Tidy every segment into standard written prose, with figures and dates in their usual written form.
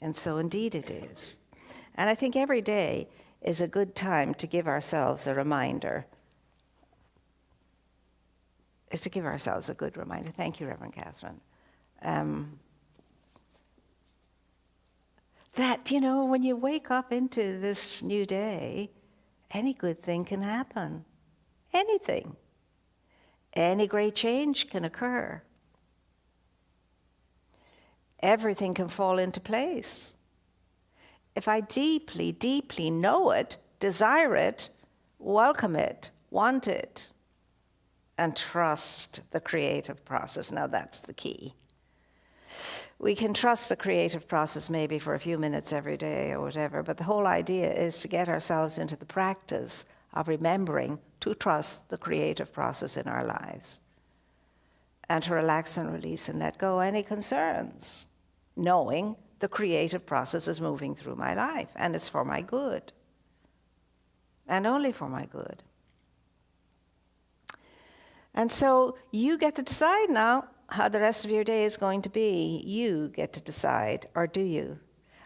And so indeed it is. And I think every day is a good time to give ourselves a reminder. Is to give ourselves a good reminder. Thank you, Reverend Catherine. That, when you wake up into this new day, any good thing can happen. Anything. Any great change can occur. Everything can fall into place. If I deeply, deeply know it, desire it, welcome it, want it, and trust the creative process. Now that's the key. We can trust the creative process maybe for a few minutes every day or whatever, but the whole idea is to get ourselves into the practice of remembering to trust the creative process in our lives and to relax and release and let go any concerns, knowing the creative process is moving through my life and it's for my good and only for my good. And so you get to decide now how the rest of your day is going to be. You get to decide, or do you?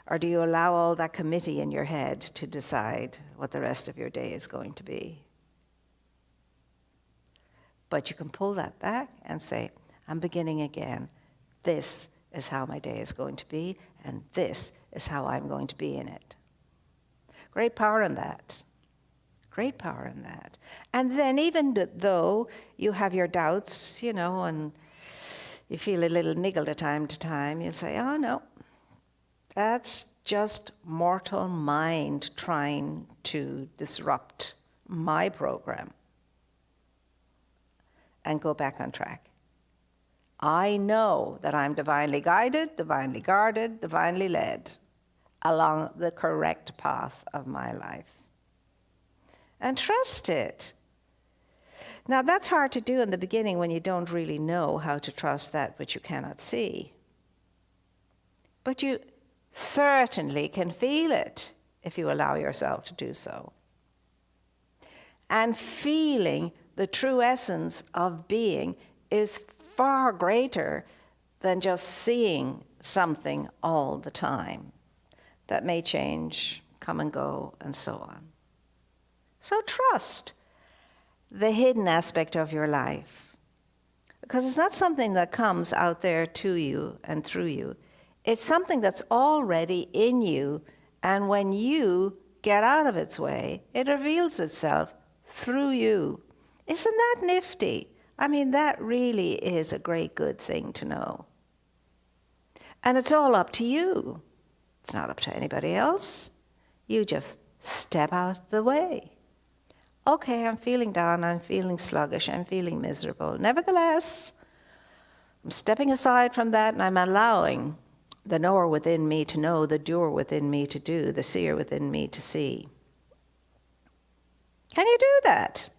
Or do you allow all that committee in your head to decide what the rest of your day is going to be? But you can pull that back and say, I'm beginning again. This is how my day is going to be, and this is how I'm going to be in it. Great power in that. Great power in that. And then even though you have your doubts, and you feel a little niggled at time to time, you say, oh no, that's just mortal mind trying to disrupt my program and go back on track. I know that I'm divinely guided, divinely guarded, divinely led along the correct path of my life. And trust it. Now, that's hard to do in the beginning when you don't really know how to trust that which you cannot see. But you certainly can feel it if you allow yourself to do so. And feeling the true essence of being is far greater than just seeing something all the time that may change, come and go, and so on. So trust the hidden aspect of your life, because it's not something that comes out there to you and through you. It's something that's already in you, and when you get out of its way, it reveals itself through you. Isn't that nifty? I mean, that really is a great good thing to know. And it's all up to you. It's not up to anybody else. You just step out the way. Okay, I'm feeling down, I'm feeling sluggish, I'm feeling miserable. Nevertheless, I'm stepping aside from that and I'm allowing the knower within me to know, the doer within me to do, the seer within me to see. Can you do that?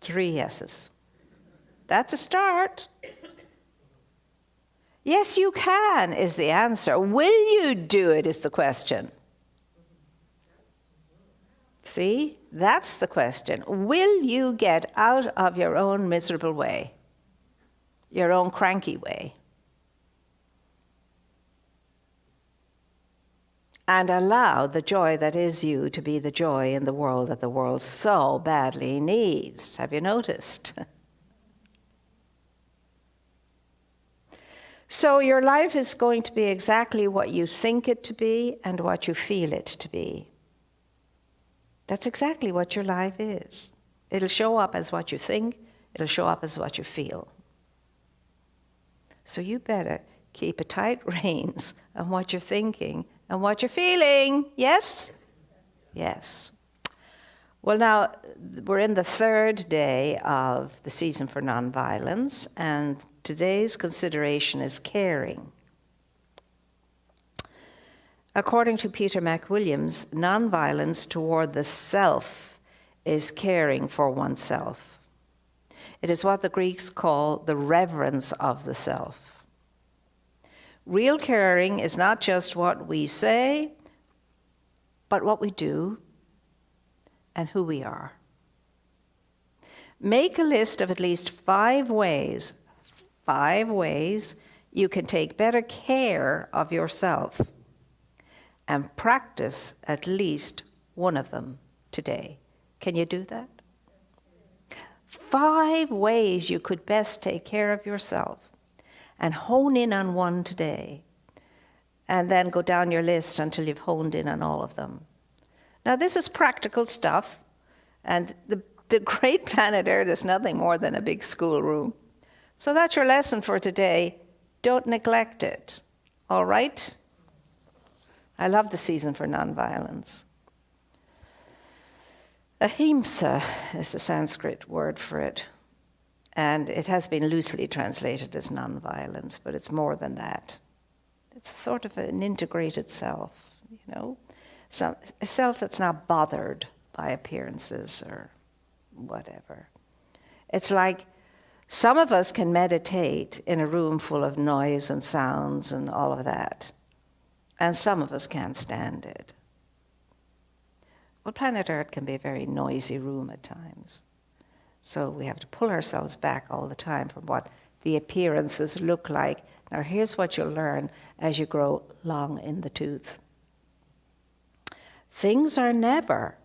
3 yeses. That's a start. Yes, you can is the answer. Will you do it is the question. See, that's the question. Will you get out of your own miserable way, your own cranky way, and allow the joy that is you to be the joy in the world that the world so badly needs? Have you noticed? So your life is going to be exactly what you think it to be and what you feel it to be. That's exactly what your life is. It'll show up as what you think, it'll show up as what you feel. So you better keep a tight reins on what you're thinking and what you're feeling. Yes? Yes. Well, now, we're in the 3rd day of the season for nonviolence, and today's consideration is caring. According to Peter McWilliams, nonviolence toward the self is caring for oneself. It is what the Greeks call the reverence of the self. Real caring is not just what we say, but what we do and who we are. Make a list of at least 5 ways you can take better care of yourself and practice at least one of them today. Can you do that? 5 ways you could best take care of yourself, and hone in on one today, and then go down your list until you've honed in on all of them. Now, this is practical stuff, and the great planet Earth is nothing more than a big schoolroom. So that's your lesson for today. Don't neglect it. All right? I love the season for nonviolence. Ahimsa is the Sanskrit word for it, and it has been loosely translated as nonviolence, but it's more than that. It's sort of an integrated self, so a self that's not bothered by appearances or whatever. It's like some of us can meditate in a room full of noise and sounds and all of that, and some of us can't stand it. Well, planet Earth can be a very noisy room at times. So we have to pull ourselves back all the time from what the appearances look like. Now, here's what you'll learn as you grow long in the tooth. Things are never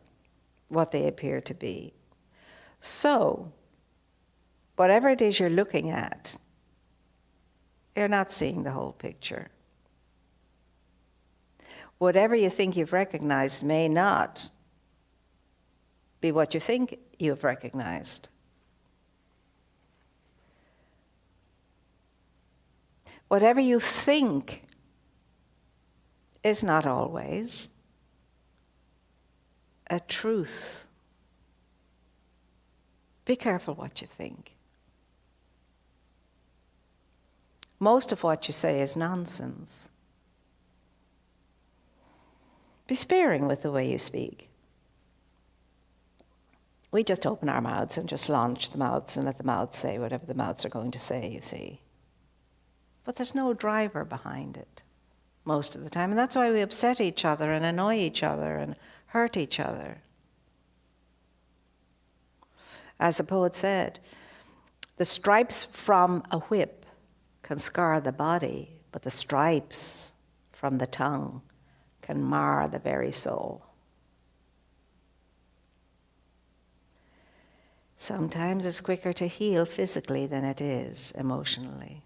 what they appear to be. So, whatever it is you're looking at, you're not seeing the whole picture. Whatever you think you've recognized may not be what you think you've recognized. Whatever you think is not always a truth. Be careful what you think. Most of what you say is nonsense. Be sparing with the way you speak. We just open our mouths and just launch the mouths and let the mouths say whatever the mouths are going to say, you see. But there's no driver behind it most of the time. And that's why we upset each other and annoy each other and hurt each other. As the poet said, the stripes from a whip can scar the body, but the stripes from the tongue can mar the very soul. Sometimes it's quicker to heal physically than it is emotionally.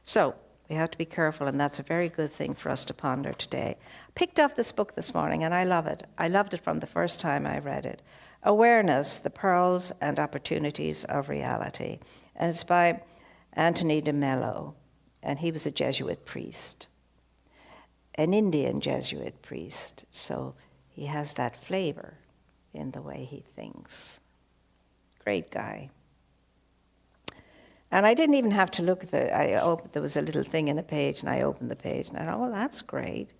So we have to be careful, and that's a very good thing for us to ponder today. I picked up this book this morning, and I love it. I loved it from the first time I read it. Awareness, the Pearls and Opportunities of Reality. And it's by Anthony de Mello, and he was a Jesuit priest, an Indian Jesuit priest, so he has that flavor in the way he thinks. Great guy. And I didn't even have to look at there was a little thing in a page, and I opened the page, and I thought, well, that's great.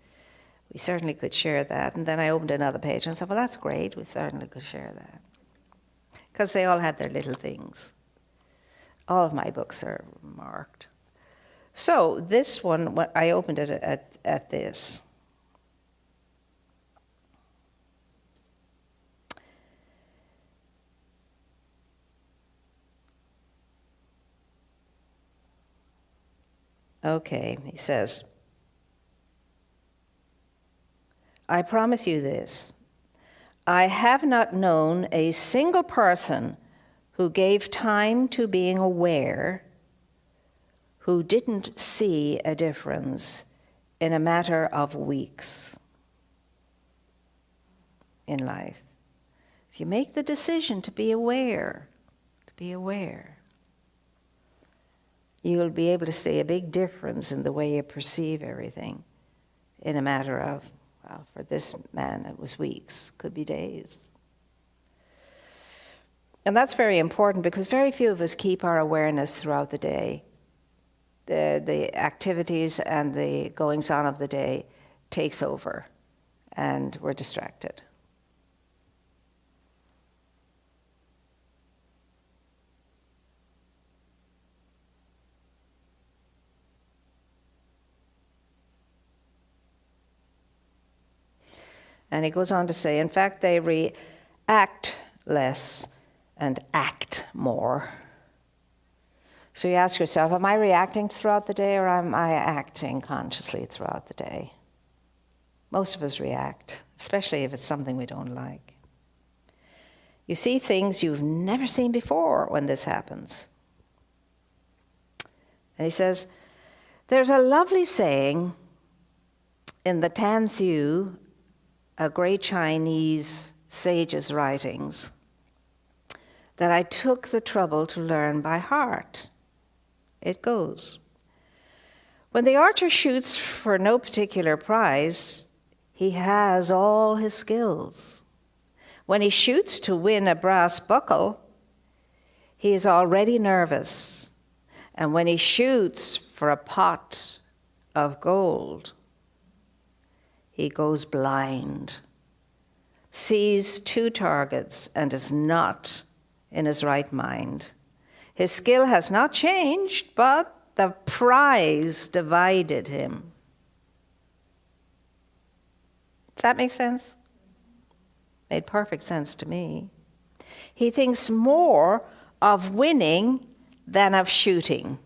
We certainly could share that. And then I opened another page, and I said, well, that's great. We certainly could share that. Because they all had their little things. All of my books are marked. So this one, I opened it at this. Okay, he says, I promise you this. I have not known a single person who gave time to being aware who didn't see a difference in a matter of weeks in life. If you make the decision to be aware, you'll be able to see a big difference in the way you perceive everything in a matter of, well, for this man it was weeks, could be days. And that's very important because very few of us keep our awareness throughout the day. The activities and the goings-on of the day takes over, and we're distracted. And he goes on to say, in fact, they react less and act more. So you ask yourself, am I reacting throughout the day or am I acting consciously throughout the day? Most of us react, especially if it's something we don't like. You see things you've never seen before when this happens. And he says, there's a lovely saying in the Tanzu, a great Chinese sage's writings, that I took the trouble to learn by heart. It goes, when the archer shoots for no particular prize, he has all his skills. When he shoots to win a brass buckle, he is already nervous. And when he shoots for a pot of gold, he goes blind, sees two targets, and is not in his right mind. His skill has not changed, but the prize divided him. Does that make sense? Made perfect sense to me. He thinks more of winning than of shooting.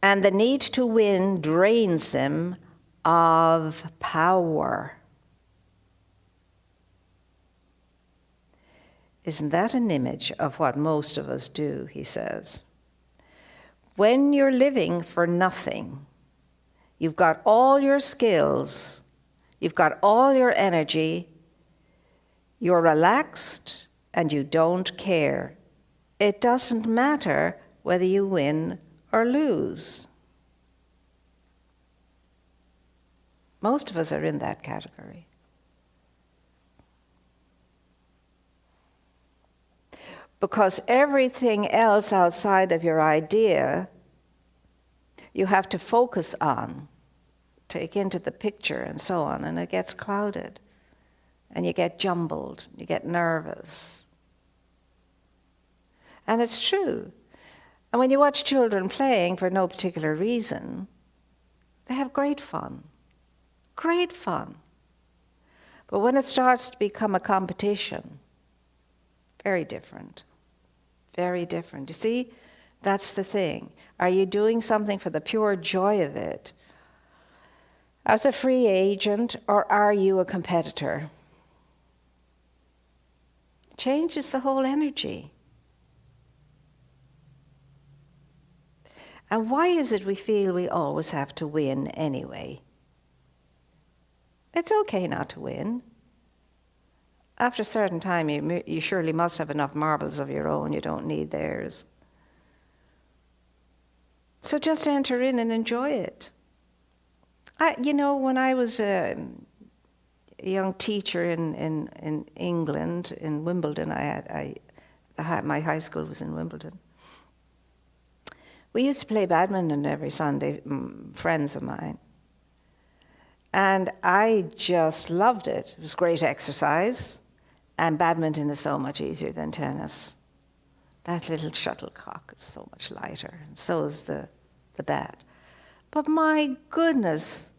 And the need to win drains him of power. Isn't that an image of what most of us do, he says? When you're living for nothing, you've got all your skills, you've got all your energy, you're relaxed, and you don't care. It doesn't matter whether you win or lose. Most of us are in that category. Because everything else outside of your idea, you have to focus on, take into the picture and so on, and it gets clouded. And you get jumbled, you get nervous. And it's true. And when you watch children playing for no particular reason, they have great fun. Great fun. But when it starts to become a competition, very different. Very different. You see, that's the thing. Are you doing something for the pure joy of it as a free agent, or are you a competitor? It changes the whole energy. And why is it we feel we always have to win anyway? It's okay not to win. After a certain time, you surely must have enough marbles of your own. You don't need theirs. So just enter in and enjoy it. When I was a young teacher in England, in Wimbledon, my high school was in Wimbledon. We used to play badminton every Sunday, friends of mine. And I just loved it. It was great exercise. And badminton is so much easier than tennis. That little shuttlecock is so much lighter, and so is the bat. But my goodness,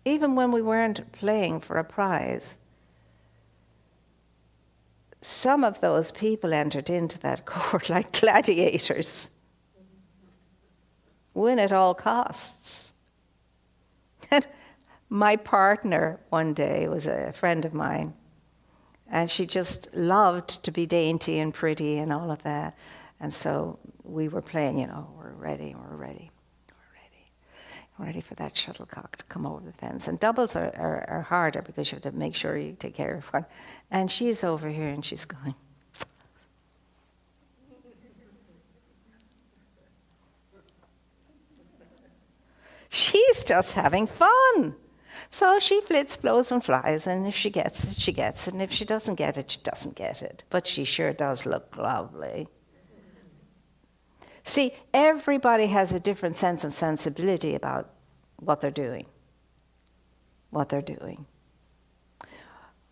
even when we weren't playing for a prize, some of those people entered into that court like gladiators. Win at all costs. And my partner one day was a friend of mine, and she just loved to be dainty and pretty and all of that. And so we were playing, we're ready for that shuttlecock to come over the fence. And doubles are harder because you have to make sure you take care of one. And she's over here and she's going. She's just having fun. So she flits, blows, and flies, and if she gets it, she gets it, and if she doesn't get it, she doesn't get it. But she sure does look lovely. See, everybody has a different sense and sensibility about what they're doing.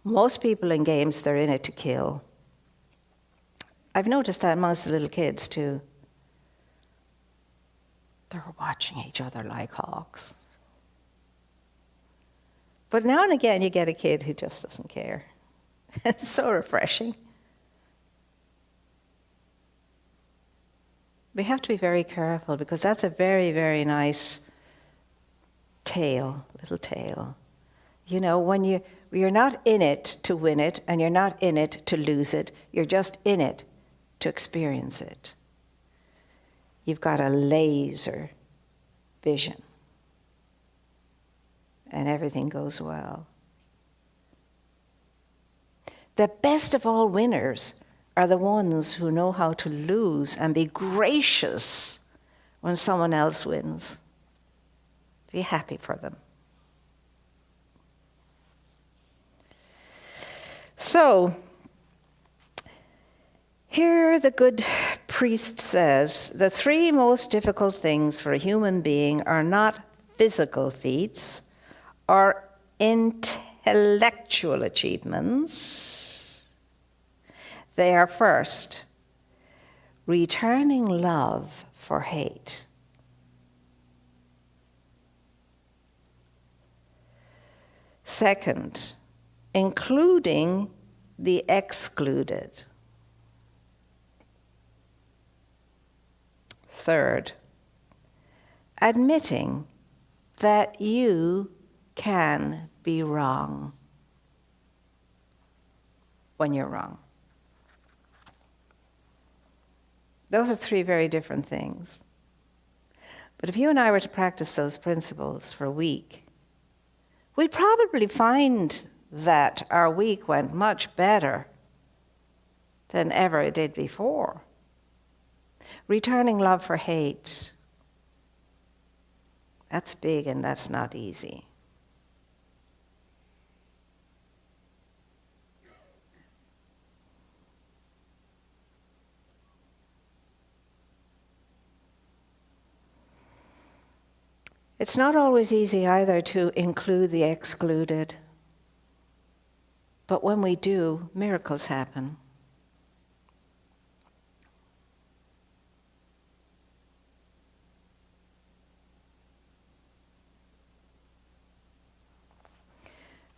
Most people in games, they're in it to kill. I've noticed that amongst the little kids, too. They're watching each other like hawks. But now and again, you get a kid who just doesn't care. It's so refreshing. We have to be very careful because that's a very, very nice little tale. You know, when you're not in it to win it and you're not in it to lose it, you're just in it to experience it. You've got a laser vision and everything goes well. The best of all winners are the ones who know how to lose and be gracious when someone else wins. Be happy for them. So, here the good priest says, the three most difficult things for a human being are not physical feats or intellectual achievements. They are first, returning love for hate. Second, including the excluded. Third, admitting that you can be wrong when you're wrong. Those are three very different things. But if you and I were to practice those principles for a week, we'd probably find that our week went much better than ever it did before. Returning love for hate, that's big and that's not easy. It's not always easy either to include the excluded. But when we do, miracles happen.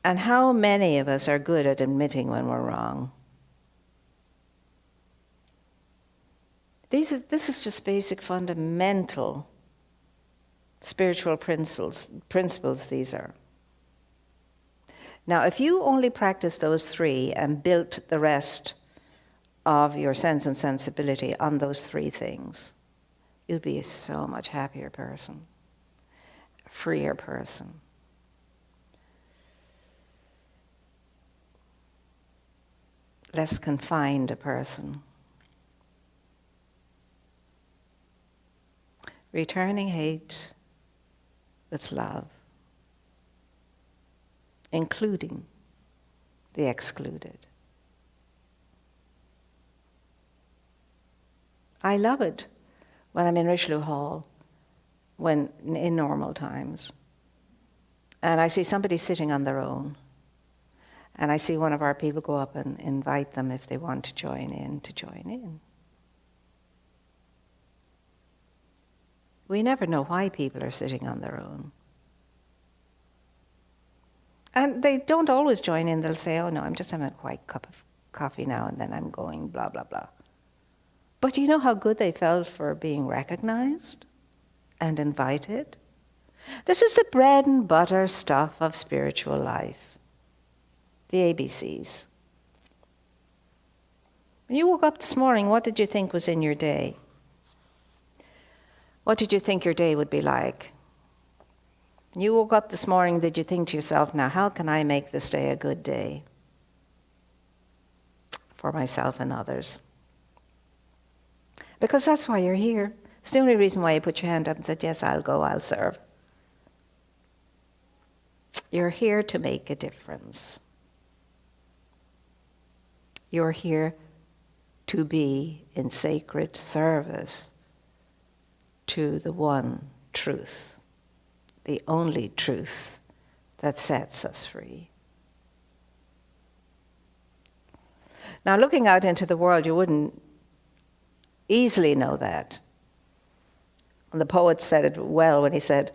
And how many of us are good at admitting when we're wrong? This is just basic fundamental spiritual principles these are. Now, if you only practice those three and built the rest of your sense and sensibility on those three things, you'd be a so much happier person, a freer person. Less confined a person. Returning hate with love, including the excluded. I love it when I'm in Richelieu Hall, when in normal times, and I see somebody sitting on their own, and I see one of our people go up and invite them if they want to join in. We never know why people are sitting on their own. And they don't always join in. They'll say, oh no, I'm just having a quiet cup of coffee now and then I'm going blah, blah, blah. But you know how good they felt for being recognized and invited? This is the bread and butter stuff of spiritual life. The ABCs. When you woke up this morning, what did you think was in your day? What did you think your day would be like? When you woke up this morning, did you think to yourself, now how can I make this day a good day for myself and others? Because that's why you're here. It's the only reason why you put your hand up and said, yes, I'll go, I'll serve. You're here to make a difference. You're here to be in sacred service to the one truth, the only truth that sets us free. Now, looking out into the world, you wouldn't easily know that. And the poet said it well when he said,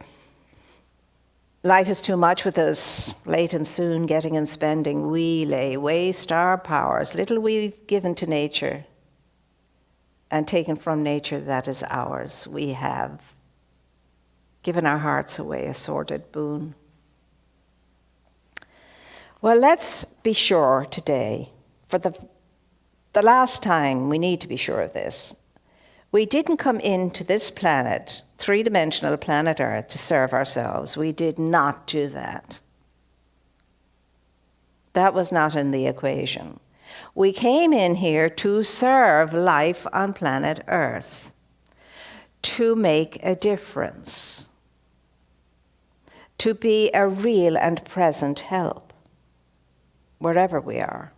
life is too much with us, late and soon, getting and spending. We lay waste our powers, little we've given to nature. and taken from nature that is ours. We have given our hearts away, a sordid boon. Well, let's be sure today, for the last time we need to be sure of this. We didn't come into this planet, three-dimensional planet Earth, to serve ourselves. We did not do that. That was not in the equation. We came in here to serve life on planet Earth, to make a difference, to be a real and present help, wherever we are.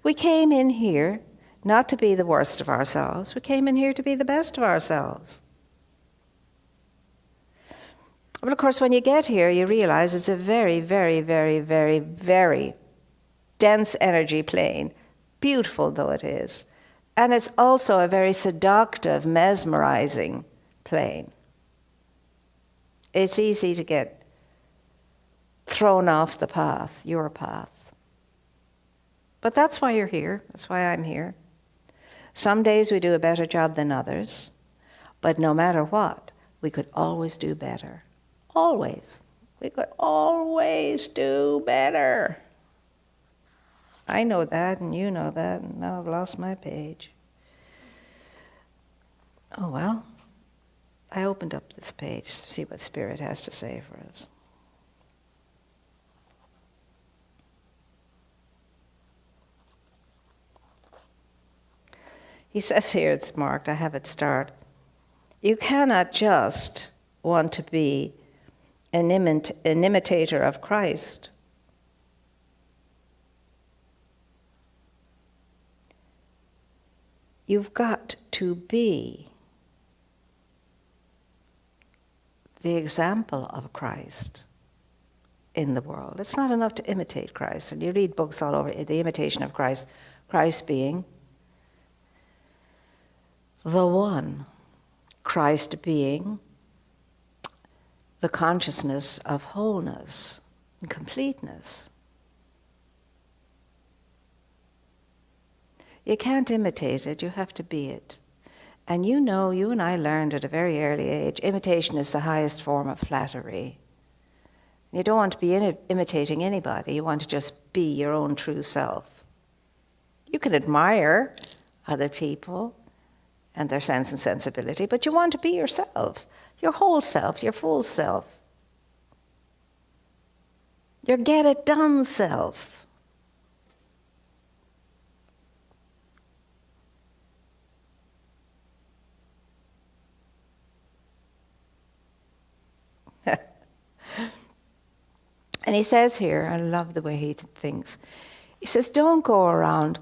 We came in here not to be the worst of ourselves. We came in here to be the best of ourselves. But of course, when you get here, you realize it's a very, very, very, very, very dense energy plane, beautiful though it is. And it's also a very seductive, mesmerizing plane. It's easy to get thrown off the path, your path. But that's why you're here. That's why I'm here. Some days we do a better job than others, but no matter what, we could always do better. Always. We could always do better. I know that, and you know that, and now I've lost my page. Oh well, I opened up this page to see what Spirit has to say for us. He says here, it's marked, I have it start. You cannot just want to be an imitator of Christ. You've got to be the example of Christ in the world. It's not enough to imitate Christ. And you read books all over, the imitation of Christ, Christ being the one, Christ being the consciousness of wholeness and completeness. You can't imitate it, you have to be it. And you know, you and I learned at a very early age, imitation is the highest form of flattery. You don't want to be imitating anybody, you want to just be your own true self. You can admire other people and their sense and sensibility, but you want to be yourself, your whole self, your full self, your get-it-done self. And he says here, I love the way he thinks, he says, don't go around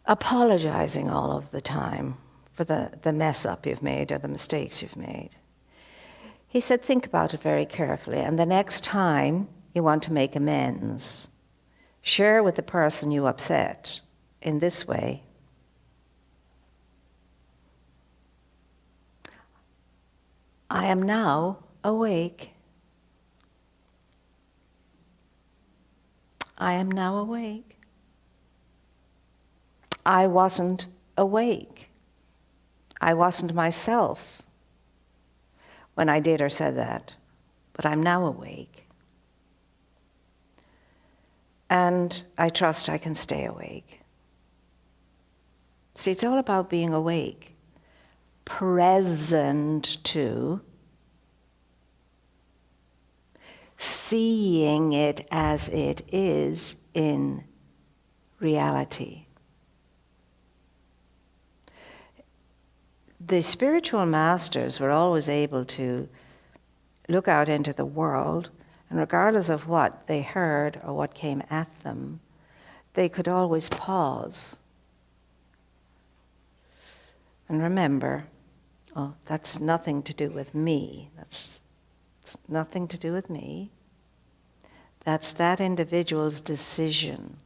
apologizing all of the time for the mess up you've made or the mistakes you've made. He said, think about it very carefully, and the next time you want to make amends, share with the person you upset in this way. I am now awake. I am now awake. I wasn't awake. I wasn't myself when I did or said that, but I'm now awake. And I trust I can stay awake. See, it's all about being awake, present to, seeing it as it is in reality. The spiritual masters were always able to look out into the world, and regardless of what they heard or what came at them, they could always pause and remember, oh, that's nothing to do with me. It's nothing to do with me. That's that individual's decision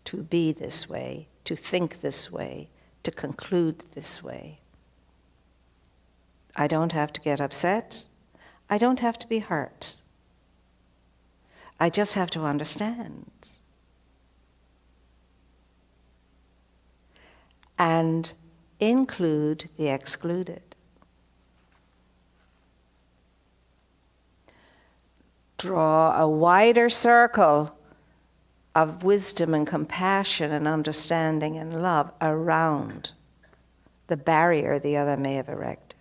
to be this way, to think this way, to conclude this way. I don't have to get upset. I don't have to be hurt. I just have to understand. and include the excluded. Draw a wider circle of wisdom and compassion and understanding and love around the barrier the other may have erected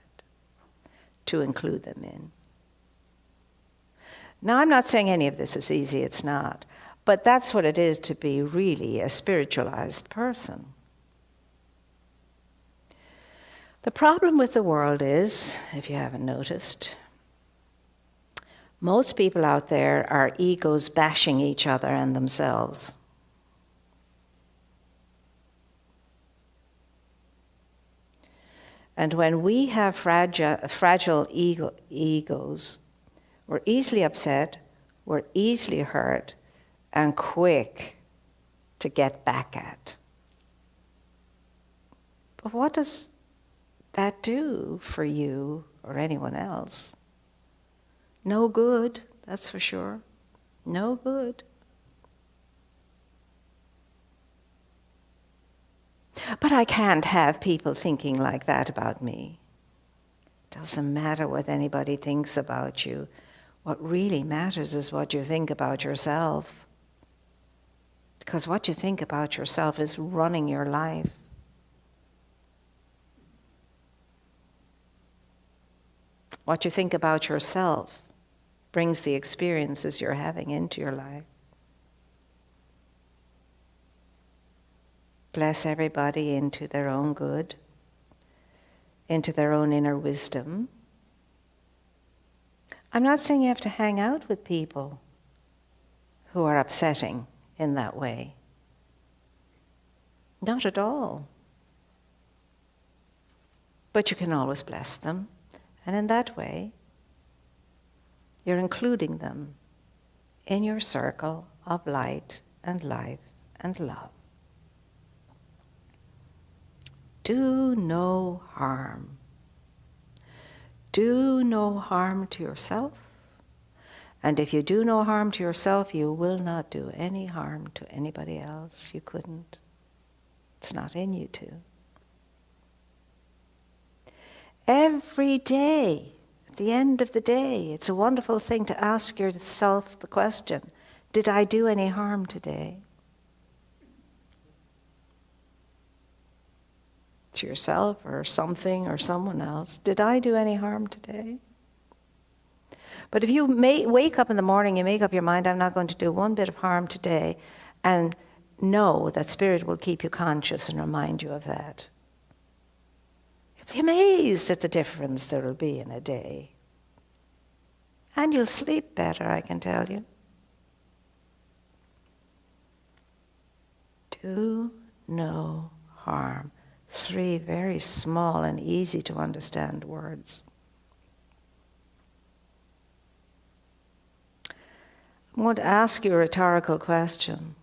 to include them in. Now, I'm not saying any of this is easy, it's not. But that's what it is to be really a spiritualized person. The problem with the world is, if you haven't noticed, most people out there are egos bashing each other and themselves. And when we have fragile egos, we're easily upset, we're easily hurt, and quick to get back at. But what does that do for you or anyone else? No good, that's for sure. No good. But I can't have people thinking like that about me. Doesn't matter what anybody thinks about you. What really matters is what you think about yourself. Because what you think about yourself is running your life. What you think about yourself brings the experiences you're having into your life. Bless everybody into their own good, into their own inner wisdom. I'm not saying you have to hang out with people who are upsetting in that way. Not at all. But you can always bless them. And in that way, you're including them in your circle of light and life and love. Do no harm. Do no harm to yourself. And if you do no harm to yourself, you will not do any harm to anybody else. You couldn't. It's not in you to. Every day, at the end of the day, it's a wonderful thing to ask yourself the question, did I do any harm today? To yourself or something or someone else. Did I do any harm today? But if you wake up in the morning, you make up your mind, I'm not going to do one bit of harm today, and know that Spirit will keep you conscious and remind you of that. You'll be amazed at the difference there will be in a day. And you'll sleep better, I can tell you. Do no harm. 3 very small and easy to understand words. I'm going to ask you a rhetorical question.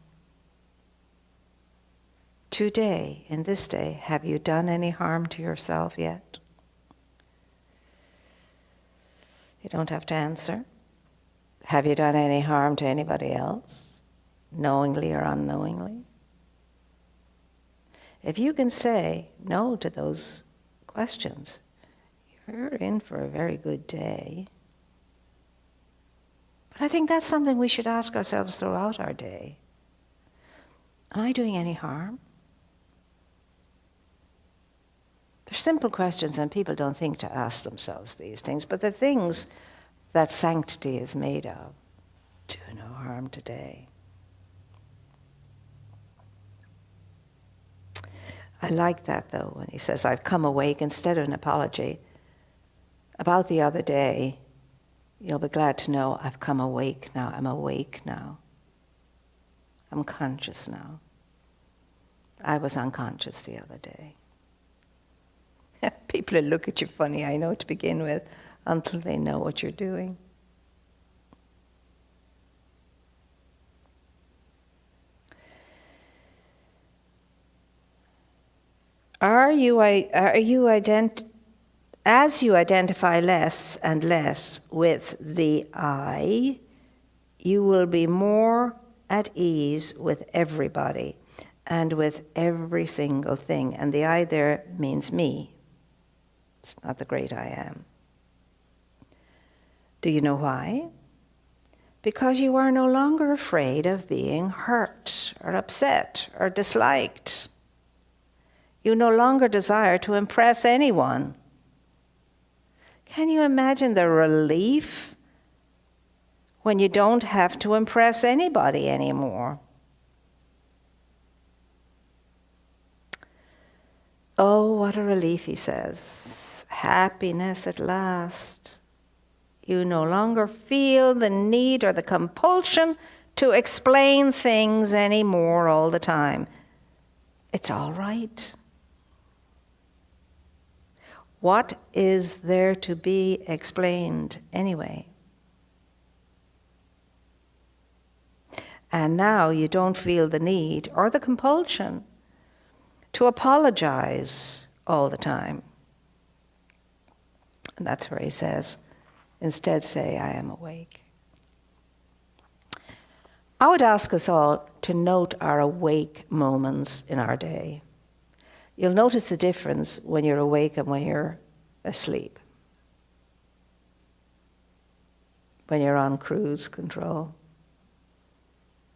Today, in this day, have you done any harm to yourself yet? You don't have to answer. Have you done any harm to anybody else, knowingly or unknowingly? If you can say no to those questions, you're in for a very good day. But I think that's something we should ask ourselves throughout our day. Am I doing any harm? They're simple questions and people don't think to ask themselves these things, but they're things that sanctity is made of. Do no harm today. I like that, though, when he says, I've come awake, instead of an apology. About the other day, you'll be glad to know I've come awake now. I'm awake now. I'm conscious now. I was unconscious the other day. People will look at you funny, I know, to begin with, until they know what you're doing. As you identify less and less with the I, you will be more at ease with everybody and with every single thing. And the I there means me. It's not the great I am. Do you know why? Because you are no longer afraid of being hurt or upset or disliked. You no longer desire to impress anyone. Can you imagine the relief when you don't have to impress anybody anymore? Oh, what a relief, he says. Happiness at last. You no longer feel the need or the compulsion to explain things anymore all the time. It's all right. What is there to be explained anyway? And now you don't feel the need or the compulsion to apologize all the time. And that's where he says, instead say, I am awake. I would ask us all to note our awake moments in our day. You'll notice the difference when you're awake and when you're asleep. When you're on cruise control.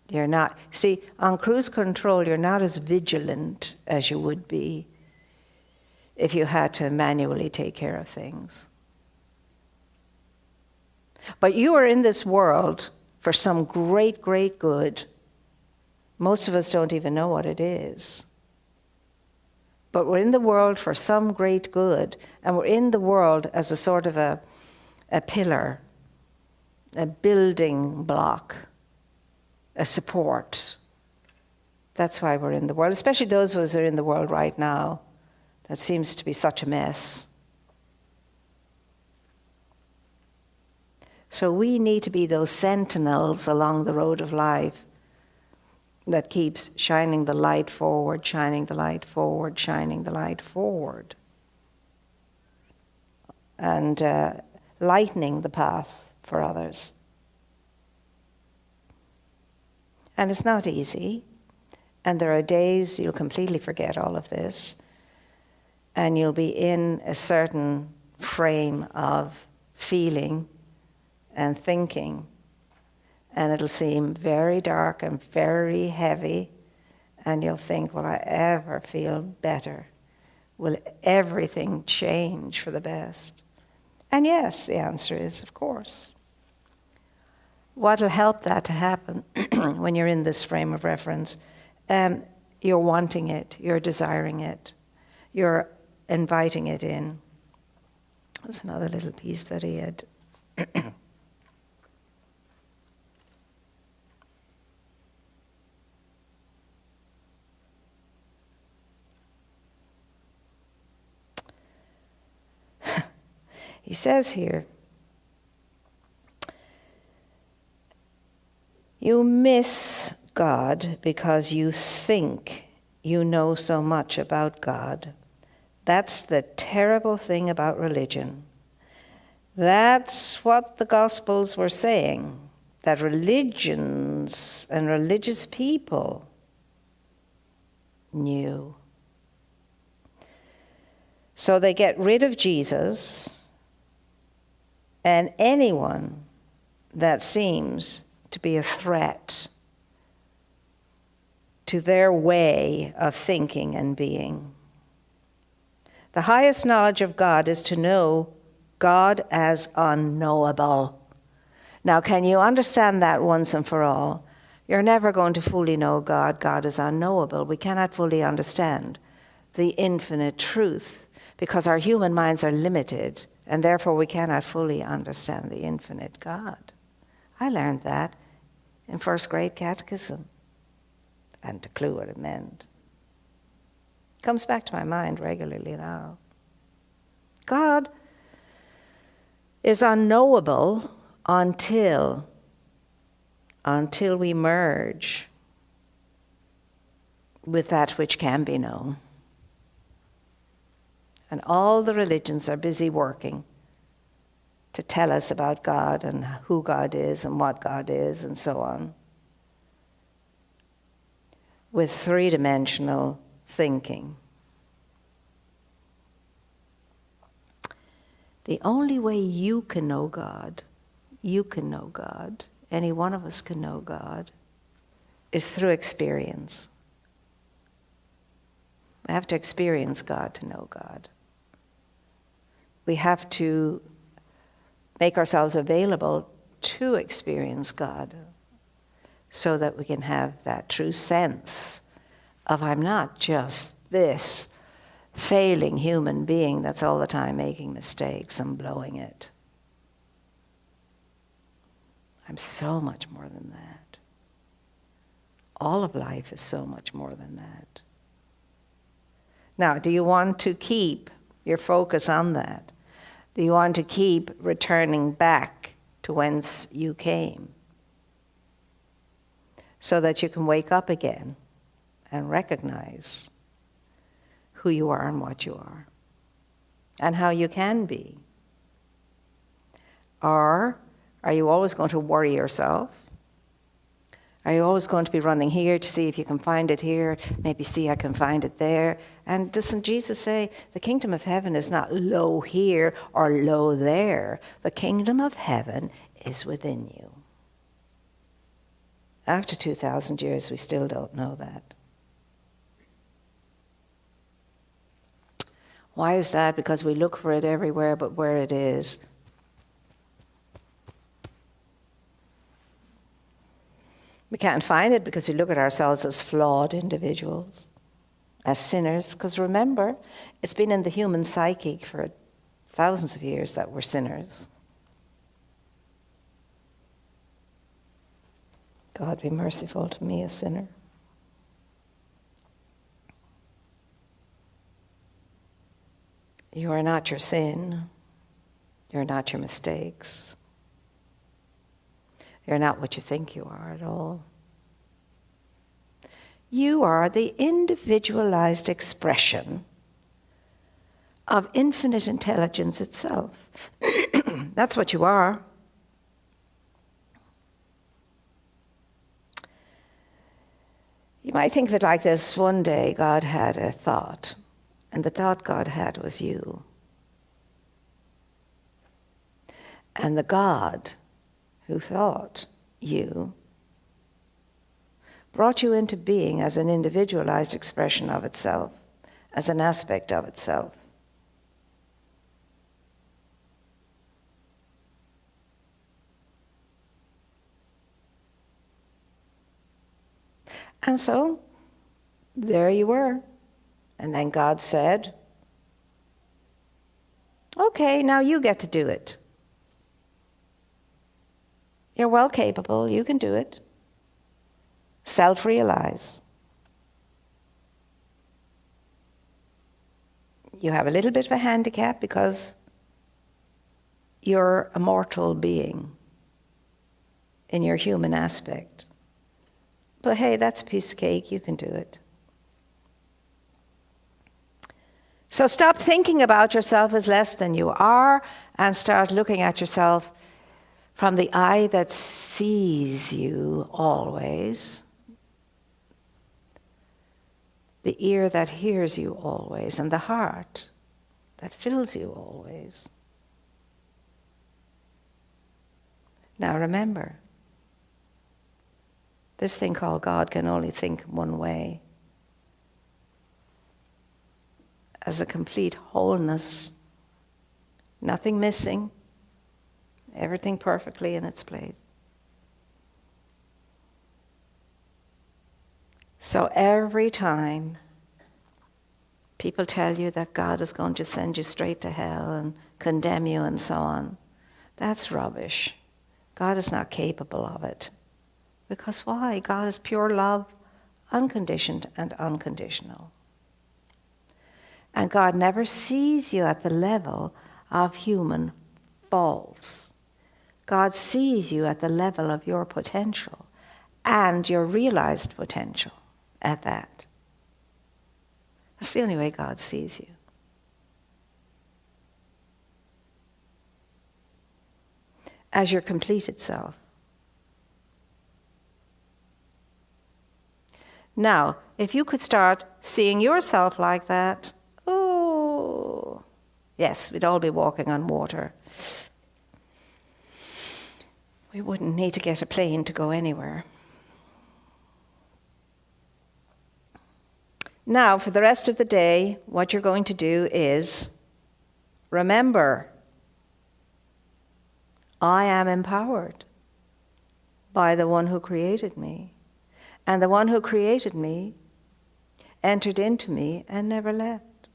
You're not, see, on cruise control, you're not as vigilant as you would be if you had to manually take care of things. But you are in this world for some great, great good. Most of us don't even know what it is. But we're in the world for some great good, and we're in the world as a sort of a pillar, a building block, a support. That's why we're in the world, especially those of us who are in the world right now. That seems to be such a mess. So we need to be those sentinels along the road of life that keeps shining the light forward, shining the light forward, shining the light forward. And lightening the path for others. And it's not easy. And there are days you'll completely forget all of this. And you'll be in a certain frame of feeling and thinking. And it'll seem very dark and very heavy. And you'll think, will I ever feel better? Will everything change for the best? And yes, the answer is, of course. What will help that to happen when you're in this frame of reference? You're wanting it, you're desiring it, you're inviting it in. There's another little piece that he had. He says here, you miss God because you think you know so much about God. That's the terrible thing about religion. That's what the Gospels were saying, that religions and religious people knew. So they get rid of Jesus and anyone that seems to be a threat to their way of thinking and being. The highest knowledge of God is to know God as unknowable. Now, can you understand that once and for all? You're never going to fully know God. God is unknowable. We cannot fully understand the infinite truth because our human minds are limited, and therefore we cannot fully understand the infinite God. I learned that in first grade catechism. I hadn't a clue what it meant. It comes back to my mind regularly now. God is unknowable until we merge with that which can be known. And all the religions are busy working to tell us about God and who God is and what God is and so on. with three-dimensional thinking. The only way you can know God, any one of us can know God, is through experience. We have to experience God to know God. We have to make ourselves available to experience God so that we can have that true sense of I'm not just this failing human being that's all the time making mistakes and blowing it. I'm so much more than that. All of life is so much more than that. Now, do you want to keep your focus on that? Do you want to keep returning back to whence you came so that you can wake up again and recognize who you are and what you are and how you can be? Or are you always going to worry yourself? Are you always going to be running here to see if you can find it here, maybe see I can find it there? And doesn't Jesus say the kingdom of heaven is not low here or low there? The kingdom of heaven is within you. After 2,000 years, we still don't know that. Why is that? Because we look for it everywhere, but where it is, we can't find it because we look at ourselves as flawed individuals, as sinners. Because remember, it's been in the human psyche for thousands of years that we're sinners. God, be merciful to me, a sinner. You are not your sin. You're not your mistakes. You're not what you think you are at all. You are the individualized expression of infinite intelligence itself. That's what you are. You might think of it like this. One day God had a thought, and the thought God had was you. And the God who thought you brought you into being as an individualized expression of itself, as an aspect of itself. And so, there you were. And then God said, okay, now you get to do it. You're well capable, you can do it. Self-realize. You have a little bit of a handicap because you're a mortal being in your human aspect. But hey, that's a piece of cake, you can do it. So stop thinking about yourself as less than you are and start looking at yourself from the eye that sees you always, the ear that hears you always, and the heart that fills you always. Now remember, this thing called God can only think one way, as a complete wholeness, nothing missing, everything perfectly in its place. So every time people tell you that God is going to send you straight to hell and condemn you and so on, that's rubbish. God is not capable of it. Because why? God is pure love, unconditioned and unconditional. And God never sees you at the level of human faults. God sees you at the level of your potential and your realized potential at that. That's the only way God sees you. As your completed self. Now, if you could start seeing yourself like that, oh, yes, we'd all be walking on water. We wouldn't need to get a plane to go anywhere. Now, for the rest of the day, what you're going to do is remember, I am empowered by the one who created me. And the one who created me entered into me and never left.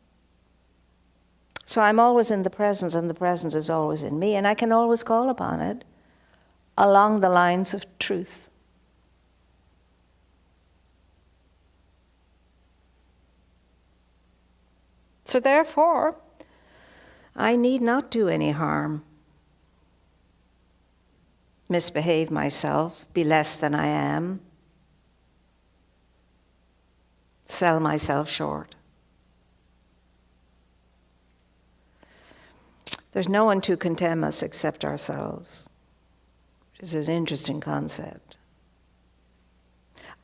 So I'm always in the presence, and the presence is always in me, and I can always call upon it along the lines of truth. So therefore, I need not do any harm, misbehave myself, be less than I am, sell myself short. There's no one to condemn us except ourselves, which is an interesting concept.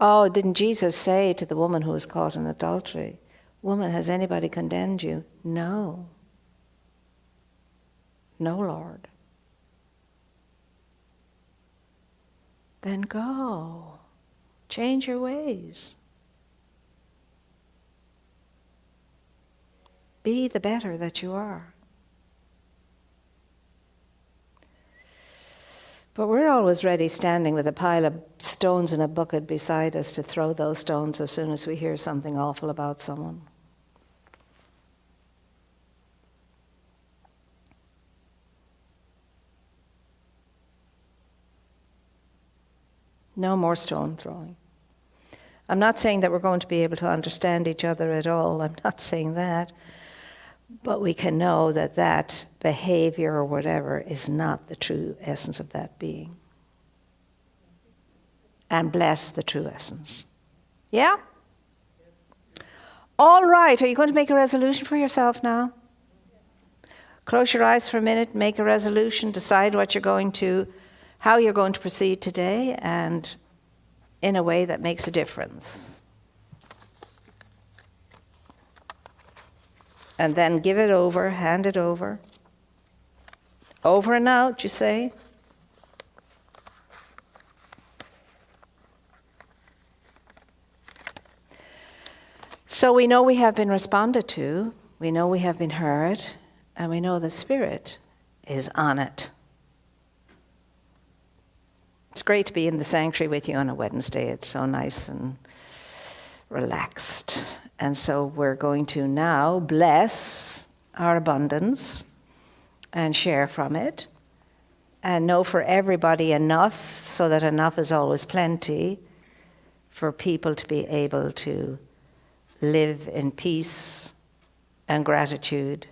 Oh, didn't Jesus say to the woman who was caught in adultery, "Woman, has anybody condemned you?" No. No, Lord. Then go. Change your ways. Be the better that you are. But we're always ready, standing with a pile of stones in a bucket beside us, to throw those stones as soon as we hear something awful about someone. No more stone throwing. I'm not saying that we're going to be able to understand each other at all. I'm not saying that. But we can know that that behavior or whatever is not the true essence of that being. And bless the true essence. Yeah? All right. Are you going to make a resolution for yourself now? Close your eyes for a minute, make a resolution, decide what you're going to, how you're going to proceed today, and in a way that makes a difference. And then give it over, hand it over. Over and out, you say. So we know we have been responded to, we know we have been heard, and we know the Spirit is on it. It's great to be in the sanctuary with you on a Wednesday. It's so nice and relaxed. And so we're going to now bless our abundance and share from it, and know for everybody enough, so that enough is always plenty, for people to be able to live in peace and gratitude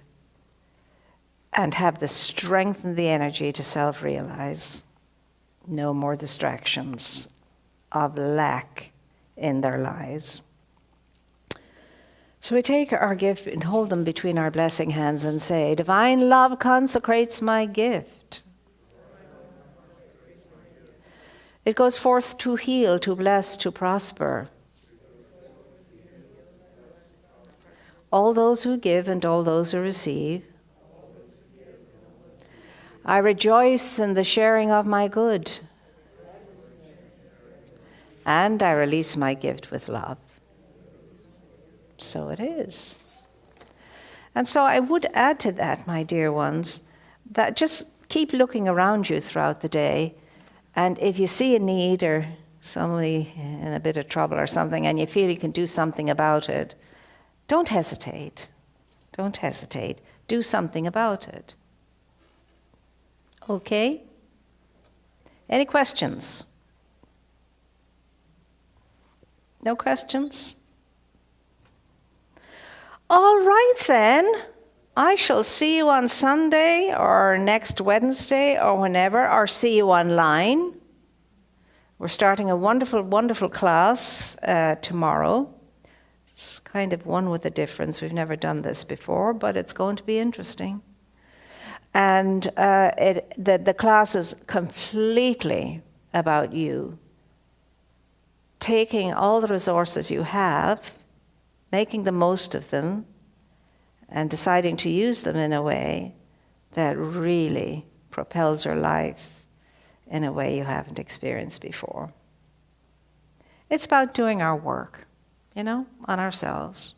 and have the strength and the energy to self-realize. No more distractions of lack in their lives. So we take our gift and hold them between our blessing hands and say, "Divine love consecrates my gift. It goes forth to heal, to bless, to prosper. All those who give and all those who receive. I rejoice in the sharing of my good, and I release my gift with love." So it is. And so I would add to that, my dear ones, that just keep looking around you throughout the day, and if you see a need or somebody in a bit of trouble or something, and you feel you can do something about it, don't hesitate. Don't hesitate. Do something about it. Okay? Any questions? No questions? All right then. I shall see you on Sunday or next Wednesday or whenever, or see you online. We're starting a wonderful, wonderful class tomorrow. It's kind of one with a difference. We've never done this before, but it's going to be interesting. And the class is completely about you. taking all the resources you have, making the most of them, and deciding to use them in a way that really propels your life in a way you haven't experienced before. It's about doing our work, on ourselves.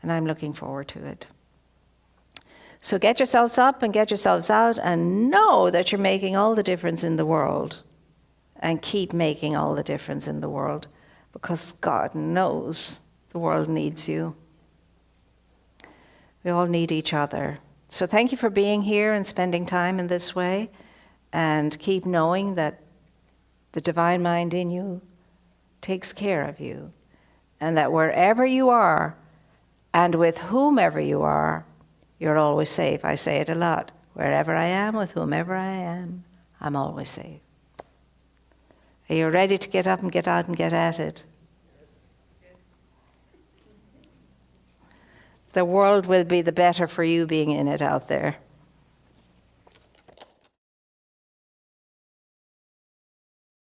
And I'm looking forward to it. So get yourselves up and get yourselves out and know that you're making all the difference in the world. And keep making all the difference in the world, because God knows the world needs you. We all need each other. So thank you for being here and spending time in this way. And keep knowing that the divine mind in you takes care of you. And that wherever you are and with whomever you are, you're always safe. I say it a lot. Wherever I am, with whomever I am, I'm always safe. Are you ready to get up and get out and get at it? The world will be the better for you being in it out there.